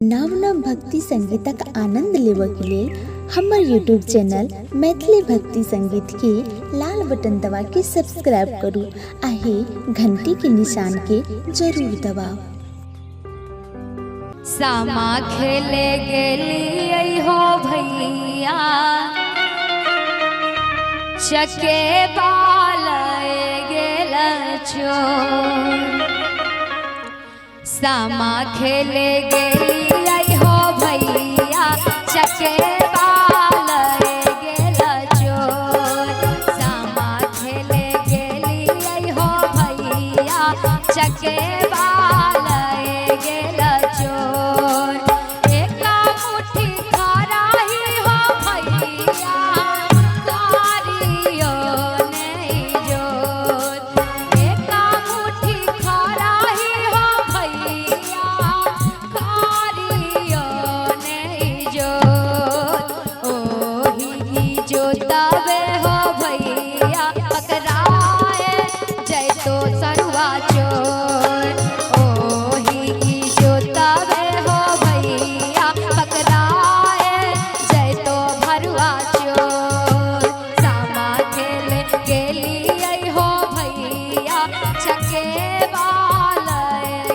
नव नव भक्ति संगीतक आनंद लेबऽ के लेल हमर यूट्यूब चैनल मैथिली भक्ति संगीत के लाल बटन दबा के सब्सक्राइब करू आ घंटी के निशान के जरूर दबाओ। सामा खेले गेली हो भैया चके बाल गेल चोर। सामा खेले गेली हो भैया चके बाल गेल चोर। सामा खेले गेली हो भैया चके बाल गेल चोर। एका मुट्ठी खराही हो भैया कारियो नहीं जोत। एका मुट्ठी खराही हो भैया कारियो नहीं जोत। ओही जोतावे हो भैया पकड़ाए जय तो सरुआ चोर। ओही जोतावे हो भैया पकड़ाए जय तो भरुआ चोर। सामा खेले गेली हो भैया चके बाल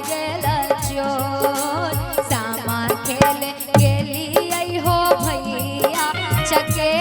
गेल चोर। सामा खेले गेली हो भैया चके